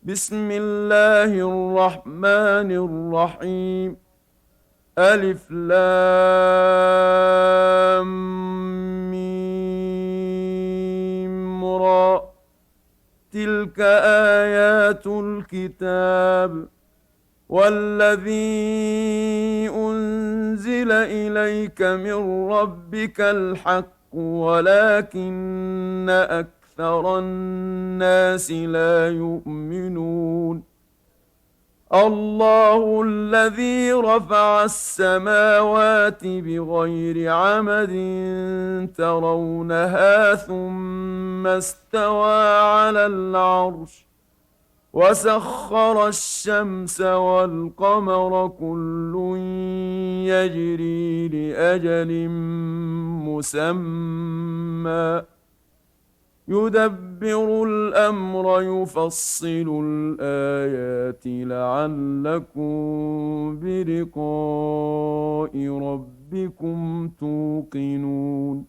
بسم الله الرحمن الرحيم. ألف لام ميم را. تلك آيات الكتاب والذي أنزل إليك من ربك الحق ولكن أكثر الناس لا يؤمنون. الله الذي رفع السماوات بغير عمد ترونها ثم استوى على العرش وسخر الشمس والقمر كل يجري لأجل مسمى يدبر الأمر يفصل الآيات لعلكم بلقاء ربكم توقنون.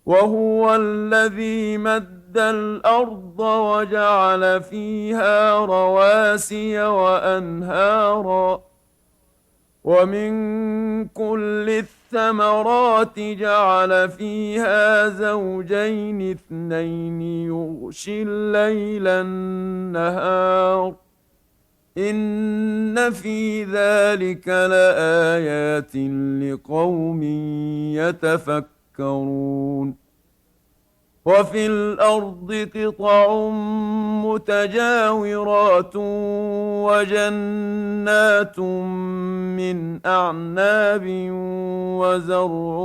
وهو الذي مد الأرض وجعل فيها رواسي وأنهارا ومن كل الثمرات جعل فيها زوجين اثنين يغشي الليل النهار إن في ذلك لآيات لقوم يتفكرون. وفي الأرض قطع متجاورات وجنات من أعناب وزرع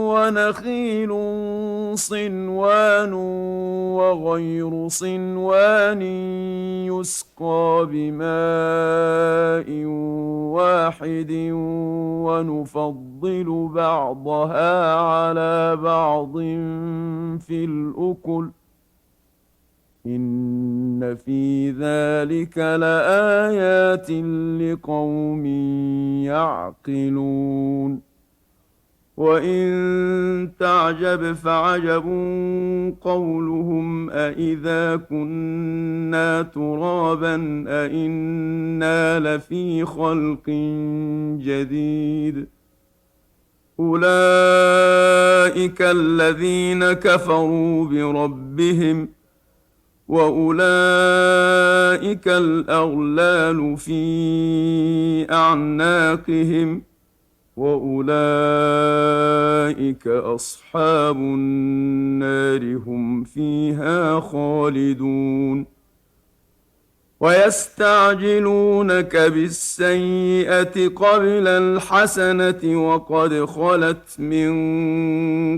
ونخيل صنوان وغير صنوان يسقى بماء واحد ونفضل بعضها على بعض في الأكل إن في ذلك لآيات لقوم يعقلون. وإن تعجب فعجب قولهم أإذا كنا ترابا أإنا لفي خلق جديد أولئك الذين كفروا بربهم وأولئك الأغلال في أعناقهم وأولئك أصحاب النار هم فيها خالدون. ويستعجلونك بالسيئة قبل الحسنة وقد خلت من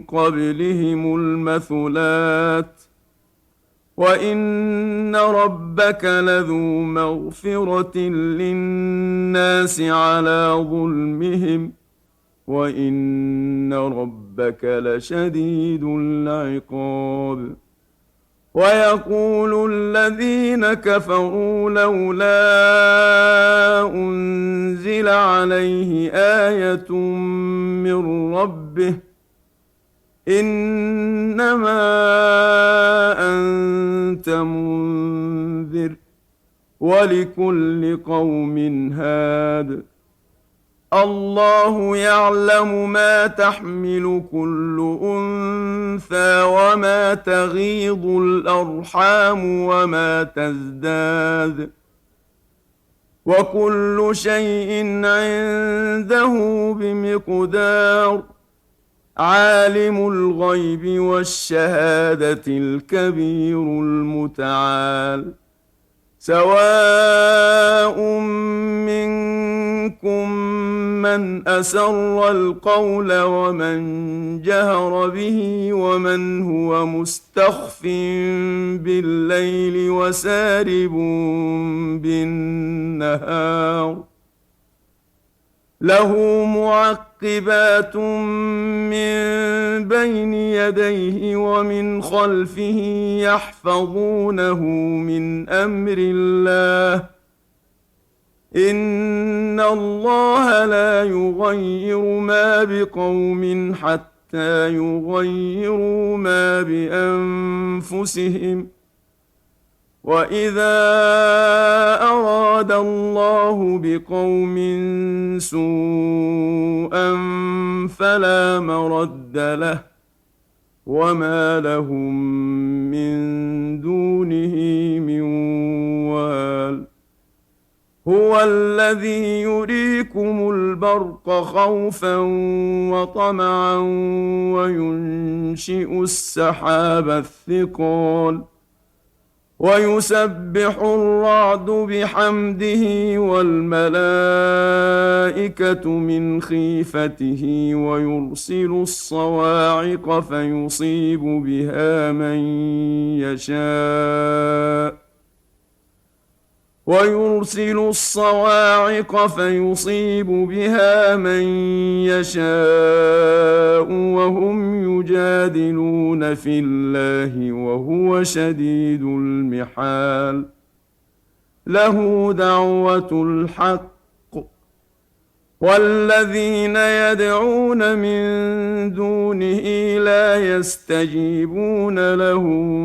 قبلهم المثلات وإن ربك لذو مغفرة للناس على ظلمهم وإن ربك لشديد العقاب. ويقول الذين كفروا لولا أنزل عليه آية من ربه إنما أنت منذر ولكل قوم هاد الله يعلم ما تحمل كل أنثى وما تغيض الأرحام وما تزداد وكل شيء عنده بمقدار. عالم الغيب والشهادة الكبير المتعال. سواء منكم من أسر القول ومن جهر به ومن هو مستخف بالليل وسارب بالنهار له معقبات من بين يديه ومن خلفه يحفظونه من أمر الله إن الله لا يغير ما بقوم حتى حتى يغيروا ما بأنفسهم وإذا أراد الله بقوم سوءا فلا مرد له وما لهم من دونه من وال هو الذي يريكم البرق خوفا وطمعا وينشئ السحاب الثقال ويسبح الرعد بحمده والملائكة من خيفته ويرسل الصواعق فيصيب بها من يشاء وهم يجادلون في الله وهو شديد المحال له دعوة الحق والذين يدعون من دونه لا يستجيبون لهم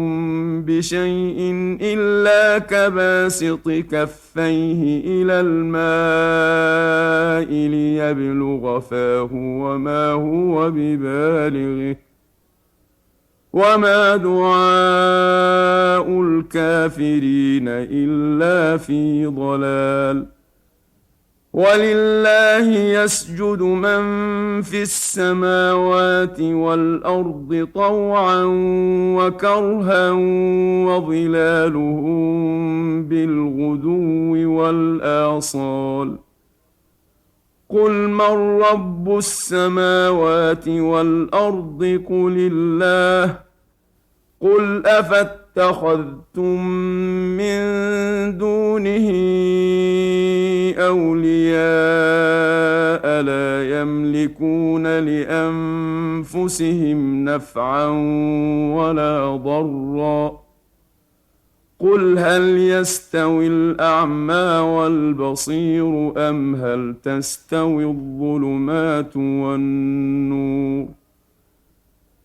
بشيء إلا كباسط كفيه إلى الماء ليبلغ فاه وما هو ببالغه وما دعاء الكافرين إلا في ضلال ولله يسجد من في السماوات والأرض طوعا وكرها وظلالهم بالغدو والآصال قل من رب السماوات والأرض قل الله قل أفاتخذتم من دونه أولياء لا يملكون لأنفسهم نفعا ولا ضرا قل هل يستوي الأعمى والبصير أم هل تستوي الظلمات والنور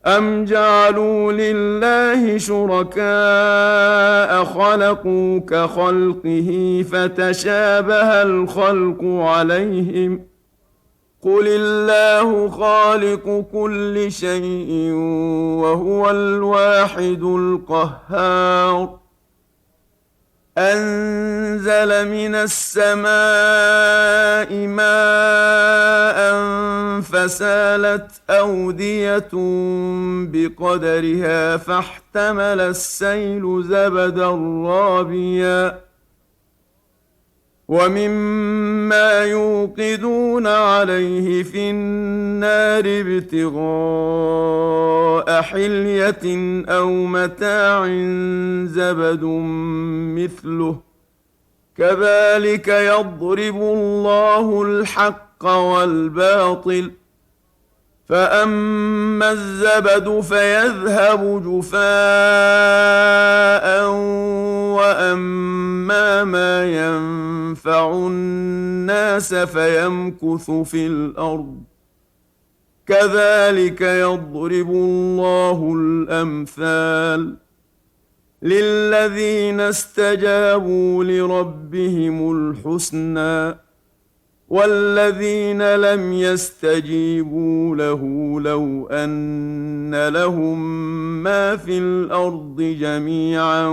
أم جعلوا لله شركاء خلقوا كخلقه فتشابه الخلق عليهم قل الله خالق كل شيء وهو الواحد القهار أنزل من السماء ماء فسالت أودية بقدرها فاحتمل السيل زبدا رابيا ومما يوقدون عليه في النار ابتغاء حلية أو متاع زبد مثله كذلك يضرب الله الحق والباطل فأما الزبد فيذهب جفاء وأما ما ينفع الناس فيمكث في الأرض كذلك يضرب الله الأمثال للذين استجابوا لربهم الحسنى والذين لم يستجيبوا له لو أن لهم ما في الأرض جميعا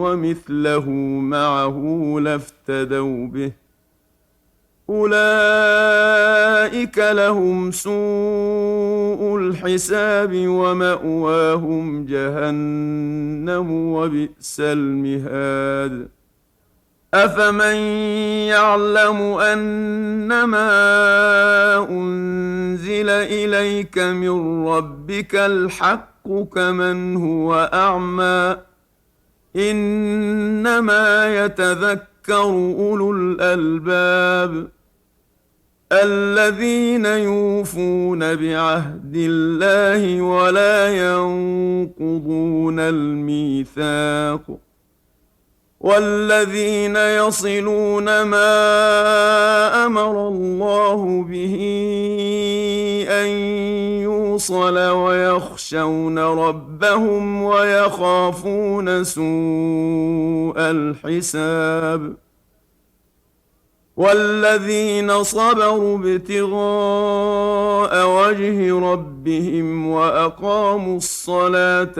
ومثله معه لافتدوا به أولئك لهم سوء الحساب ومأواهم جهنم وبئس المهاد أفمن يعلم أنما أنزل إليك من ربك الحق كمن هو أعمى إنما يتذكر أولو الألباب الذين يوفون بعهد الله ولا ينقضون الميثاق والذين يصلون ما أمر الله به أن يوصل ويخشون ربهم ويخافون سوء الحساب والذين صبروا ابتغاء وجه ربهم وأقاموا الصلاة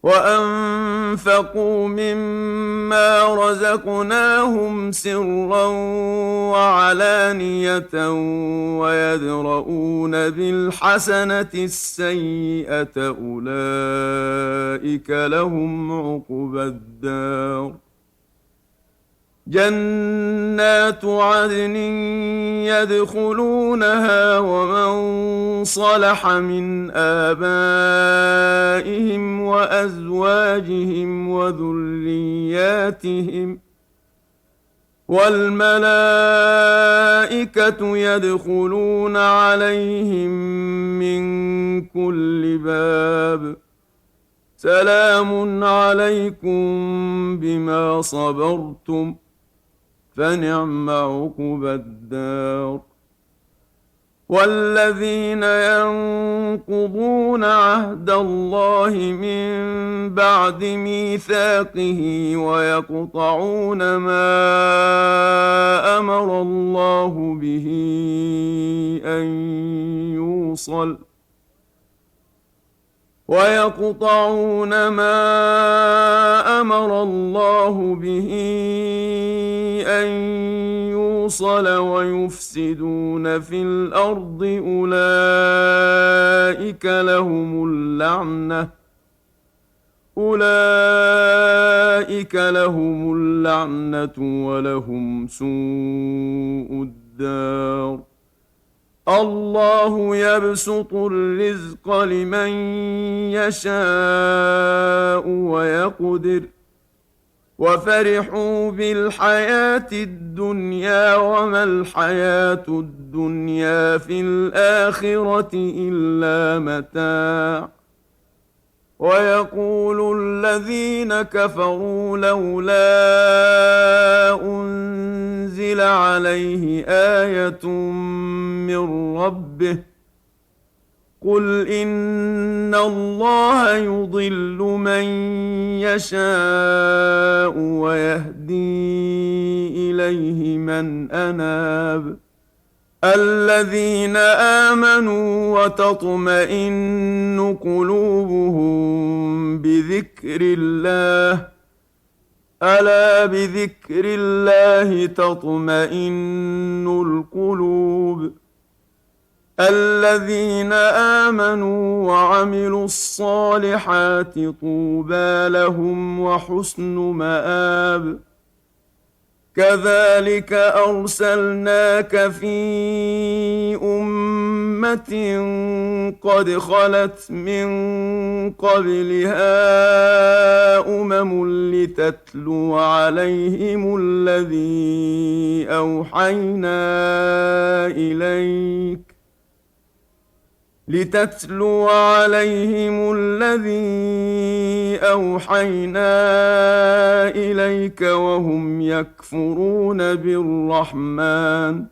وأنفقوا مما رزقناهم سرا وعلانية ويدرؤون بالحسنة السيئة أولئك لهم عقبى الدار جنات عدن يدخلونها ومن صلح من آبائهم وأزواجهم وذرياتهم والملائكة يدخلون عليهم من كل باب سلام عليكم بما صبرتم فنعم عقبى الدار والذين ينقضون عهد الله من بعد ميثاقه ويقطعون ما أمر الله به أن يوصل ويفسدون في الأرض أولئك لهم اللعنة ولهم سوء الدار الله يبسط الرزق لمن يشاء ويقدر وفرحوا بالحياة الدنيا وما الحياة الدنيا في الآخرة إلا متاع ويقول الذين كفروا لولا أنزل عليه آية من ربه قل إن الله يضل من يشاء ويهدي إليه من أناب الذين آمنوا وتطمئن قلوبهم بذكر الله ألا بذكر الله تطمئن القلوب الذين آمنوا وعملوا الصالحات طوبى لهم وحسن مآب كذلك أرسلناك في أمة قد خلت من قبلها لتتلو عليهم الذي أوحينا إليك وهم يكفرون بالرحمن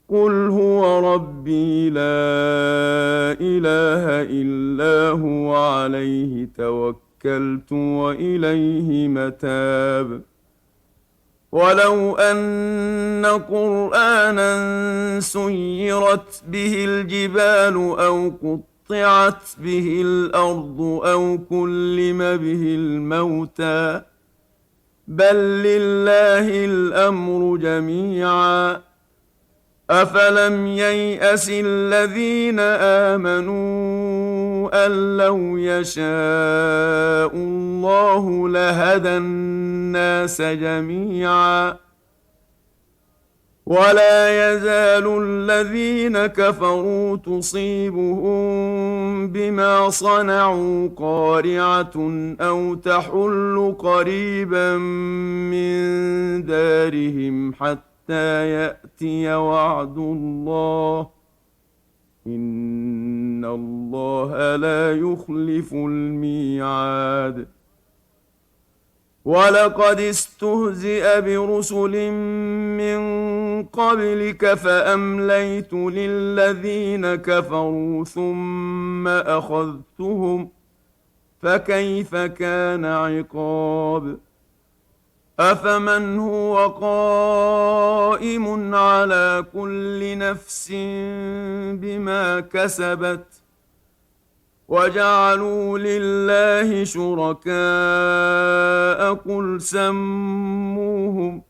قل هو ربي لا إله إلا هو عليه توكلت وإليه متاب ولو أن قرآنا سيرت به الجبال أو قطعت به الأرض أو كلم به الموتى بل لله الأمر جميعا أفلم ييأس الذين آمنوا أن لو يشاء الله لهدى الناس جميعا ولا يزال الذين كفروا تصيبهم بما صنعوا قارعة أو تحل قريبا من دارهم حتى يأتي وعد الله إن الله لا يخلف الميعاد. ولقد استهزئ برسل من قبلك فأمليت للذين كفروا ثم أخذتهم فكيف كان عقاب. أفمن هو قائم على كل نفس بما كسبت وجعلوا لله شركاء قل سموهم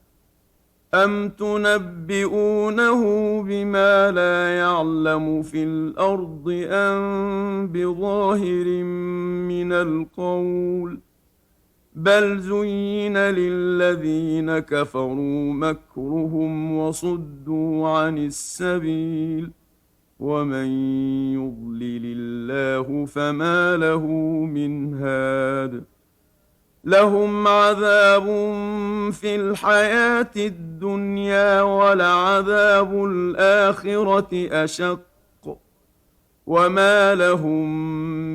أم تنبئونه بما لا يعلم في الأرض أم بظاهر من القول بل زين للذين كفروا مكرهم وصدوا عن السبيل ومن يضلل الله فما له من هاد. لهم عذاب في الحياة الدنيا ولعذاب الآخرة أشق وما لهم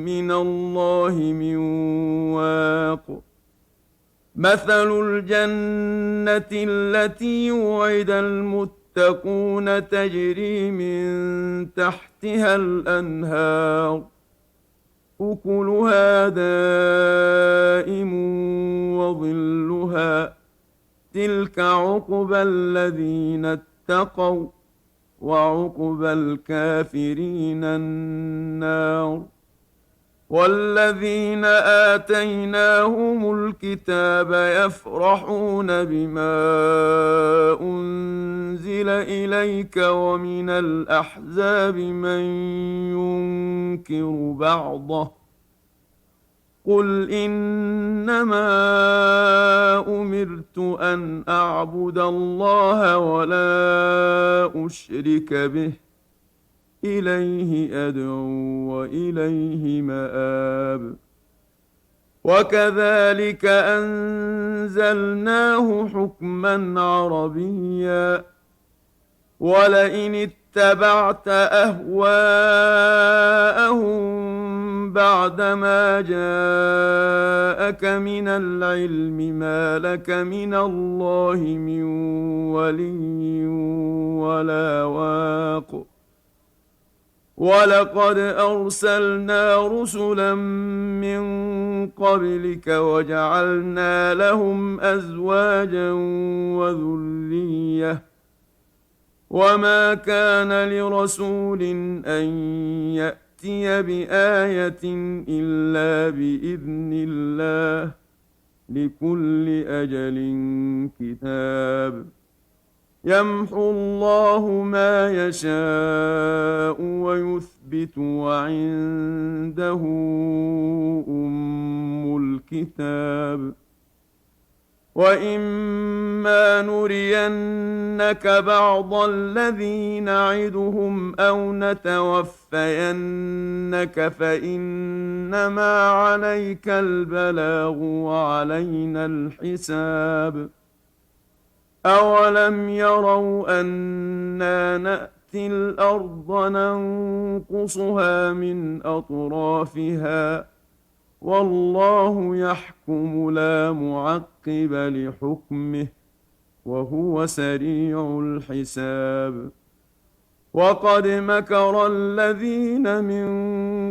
من الله من واق. مثل الجنة التي وعد المتقون تجري من تحتها الأنهار أكلها دائم وظلها تلك عقبى الذين اتقوا وعقبى الكافرين النار. والذين آتيناهم الكتاب يفرحون بما أنزل إليك ومن الأحزاب من ينكر بعضه قل إنما أمرت أن أعبد الله ولا أشرك به إليه أدعو وإليه مآب. وكذلك أنزلناه حكما عربيا ولئن اتبعت أهواءهم بعدما جاءك من العلم ما لك من الله من ولي ولا واق. ولقد أرسلنا رسلا من قبلك وجعلنا لهم أزواجا وذرية وما كان لرسول أن يأتي بآية إلا بإذن الله لكل أجل كتاب. يمحو الله ما يشاء ويثبت وعنده أم الكتاب. وإما نرينك بعض الذي نعدهم أو نتوفينك فإنما عليك البلاغ وعلينا الحساب. أولم يروا أنا نأتي الأرض ننقصها من أطرافها والله يحكم لا معقب لحكمه وهو سريع الحساب. وقد مكر الذين من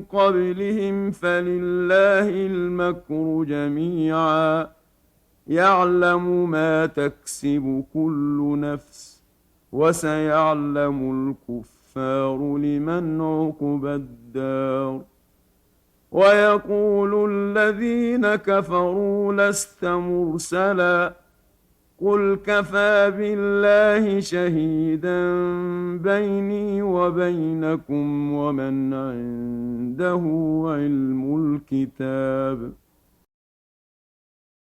قبلهم فلله المكر جميعا يعلم ما تكسب كل نفس وسيعلم الكفار لمن عقبى الدار. ويقول الذين كفروا لست مرسلا قل كفى بالله شهيدا بيني وبينكم ومن عنده علم الكتاب.